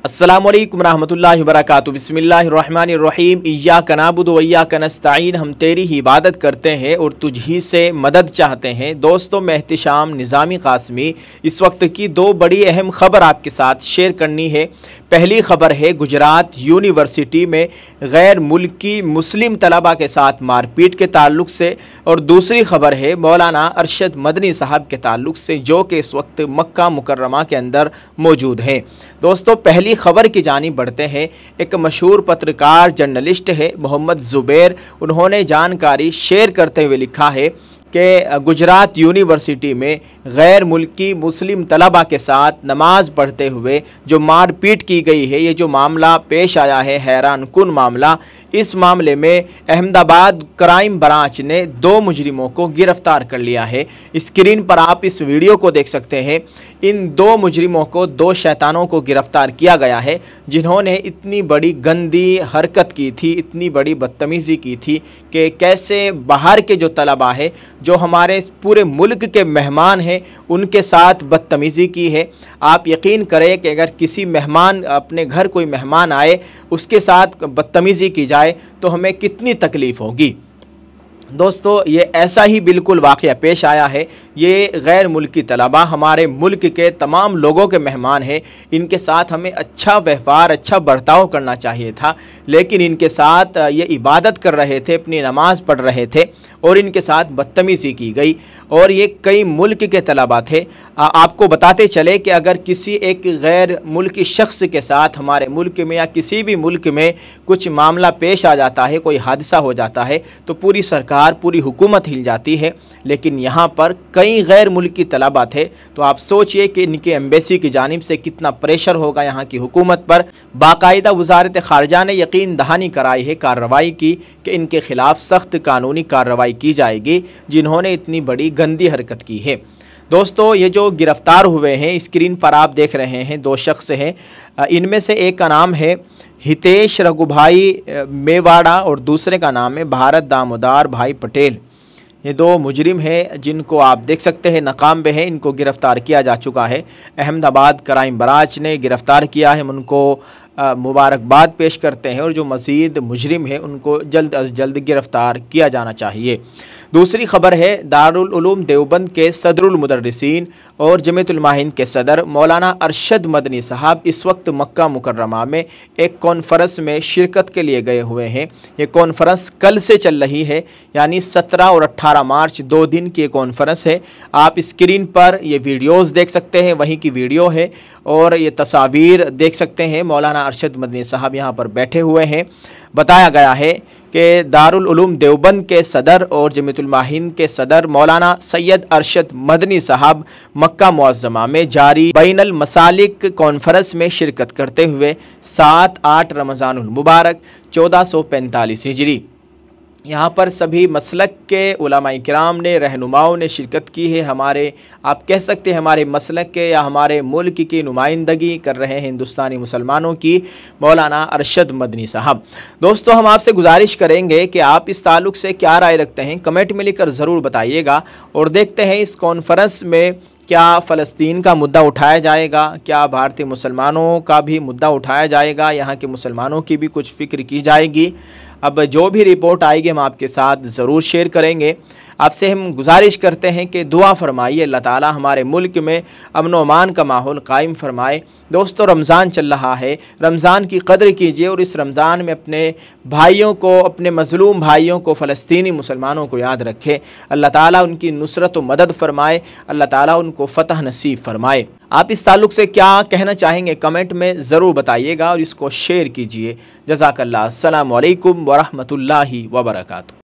अस्सलामुअलैकुम रहमतुल्लाहि व बरकातुहू। बिस्मिल्लाहिर्रहमानिर्रहीम। इय्याका नअबुदु व इय्याका नस्तईन। हम तेरी ही इबादत करते हैं और तुझ ही से मदद चाहते हैं। दोस्तों, मैं एहतिशाम निज़ामी क़ासिमी इस वक्त की दो बड़ी अहम ख़बर आपके साथ शेयर करनी है। पहली ख़बर है गुजरात यूनिवर्सिटी में गैर मुल्की मुस्लिम तलबा के साथ मारपीट के ताल्लुक़ से, और दूसरी ख़बर है मौलाना अरशद मदनी साहब के ताल्लुक़ से, जो कि इस वक्त मक्का मुकर्रमा के अंदर मौजूद हैं। दोस्तों, पहली ख़बर की जानिब बढ़ते हैं। एक मशहूर पत्रकार जर्नलिस्ट है मोहम्मद ज़ुबैर, उन्होंने जानकारी शेयर करते हुए लिखा है कि गुजरात यूनिवर्सिटी में गैर मुल्की मुस्लिम तलबा के साथ नमाज पढ़ते हुए जो मारपीट की गई है, ये जो मामला पेश आया है, हैरान कुन मामला। इस मामले में अहमदाबाद क्राइम ब्रांच ने दो मुजरिमों को गिरफ़्तार कर लिया है। स्क्रीन पर आप इस वीडियो को देख सकते हैं। इन दो मुजरिमों को, दो शैतानों को गिरफ़्तार किया गया है, जिन्होंने इतनी बड़ी गंदी हरकत की थी, इतनी बड़ी बदतमीज़ी की थी कि कैसे बाहर के जो तलबा है, जो हमारे पूरे मुल्क के मेहमान हैं, उनके साथ बदतमीज़ी की है। आप यकीन करें कि अगर किसी मेहमान, अपने घर कोई मेहमान आए, उसके साथ बदतमीज़ी की जाए तो हमें कितनी तकलीफ़ होगी। दोस्तों, ये ऐसा ही बिल्कुल वाक़या पेश आया है। ये गैर मुल्की तलबा हमारे मुल्क के तमाम लोगों के मेहमान हैं। इनके साथ हमें अच्छा व्यवहार, अच्छा बर्ताव करना चाहिए था, लेकिन इनके साथ ये इबादत कर रहे थे, अपनी नमाज पढ़ रहे थे, और इनके साथ बदतमीज़ी की गई। और ये कई मुल्क के तलबा थे। आपको बताते चले कि अगर किसी एक गैर मुल्की शख्स के साथ हमारे मुल्क में या किसी भी मुल्क में कुछ मामला पेश आ जाता है, कोई हादसा हो जाता है, तो पूरी सरकार, पूरी हुकूमत हिल जाती है। लेकिन यहाँ पर कई गैर मुल्की तलबा थे, तो आप सोचिए कि इनके एम्बेसी की जानिब से कितना प्रेशर होगा यहाँ की हुकूमत पर। बाकायदा वज़ारत ख़ारजा ने यकीन दहानी कराई है, कार्रवाई की कि इनके ख़िलाफ़ सख्त कानूनी कार्रवाई की जाएगी, जिन्होंने इतनी बड़ी गंदी हरकत की है। दोस्तों, ये जो गिरफ़्तार हुए हैं, स्क्रीन पर आप देख रहे हैं, दो शख्स हैं। इनमें से एक का नाम है हितेश रघुभाई मेवाड़ा और दूसरे का नाम है भारत दामोदर भाई पटेल। ये दो मुजरिम हैं जिनको आप देख सकते हैं नकाम पे हैं। इनको गिरफ़्तार किया जा चुका है। अहमदाबाद क्राइम ब्रांच ने गिरफ़्तार किया है। हम उनको मुबारकबाद पेश करते हैं, और जो मज़ीद मुजरिम है उनको जल्द अज जल्द गिरफ़्तार किया जाना चाहिए। दूसरी ख़बर है दारुल उलूम देवबंद के सदरुल मुदर्रिसीन और जमीयतुल उलमा के सदर मौलाना अरशद मदनी साहब इस वक्त मक्का मुकर्रमा में एक कॉन्फ्रेंस में शिरकत के लिए गए हुए हैं। ये कॉन्फ्रेंस कल से चल रही है, यानी 17 और 18 मार्च 2 दिन की कॉन्फ्रेंस है। आप स्क्रीन पर ये वीडियोज़ देख सकते हैं, वहीं की वीडियो है, और ये तस्वीर देख सकते हैं। मौलाना अरशद मदनी साहब यहाँ पर बैठे हुए हैं। बताया गया है कि दारुल उलूम देवबंद के सदर और जमीयतुल उलमा के सदर मौलाना सैयद अरशद मदनी साहब मक्का मुअज़्ज़मा में जारी बैनुल मसालिक कॉन्फ्रेंस में शिरकत करते हुए 7-8 रमज़ानुल मुबारक 1445 हिजरी यहाँ पर सभी मसलक के उलमाए किराम ने, रहनुमाओं ने शिरकत की है। हमारे, आप कह सकते हैं हमारे मसलक के या हमारे मुल्क की नुमाइंदगी कर रहे हैं हिंदुस्तानी मुसलमानों की मौलाना अरशद मदनी साहब। दोस्तों, हम आपसे गुजारिश करेंगे कि आप इस ताल्लुक़ से क्या राय रखते हैं, कमेंट में लिखकर ज़रूर बताइएगा। और देखते हैं इस कॉन्फ्रेंस में क्या फ़लस्तीन का मुद्दा उठाया जाएगा, क्या भारतीय मुसलमानों का भी मुद्दा उठाया जाएगा, यहाँ के मुसलमानों की भी कुछ फ़िक्र की जाएगी। अब जो भी रिपोर्ट आएगी हम आपके साथ ज़रूर शेयर करेंगे। आपसे हम गुजारिश करते हैं कि दुआ फरमाइए, अल्लाह ताला हमारे मुल्क में अमन व अमान का माहौल कायम फरमाए। दोस्तों, रमज़ान चल रहा है, रमज़ान की कदर कीजिए, और इस रमज़ान में अपने भाइयों को, अपने मज़लूम भाइयों को, फ़लस्तीनी मुसलमानों को याद रखें। अल्लाह ताला उनकी नुसरत व मदद फरमाए, अल्लाह ताला उनको फ़तह नसीब फरमाए। आप इस ताल्लुक़ से क्या कहना चाहेंगे, कमेंट में ज़रूर बताइएगा, और इसको शेयर कीजिए। जज़ाकल्लाह। अस्सलामु अलैकुम व रहमतुल्लाहि व बरकातुहू।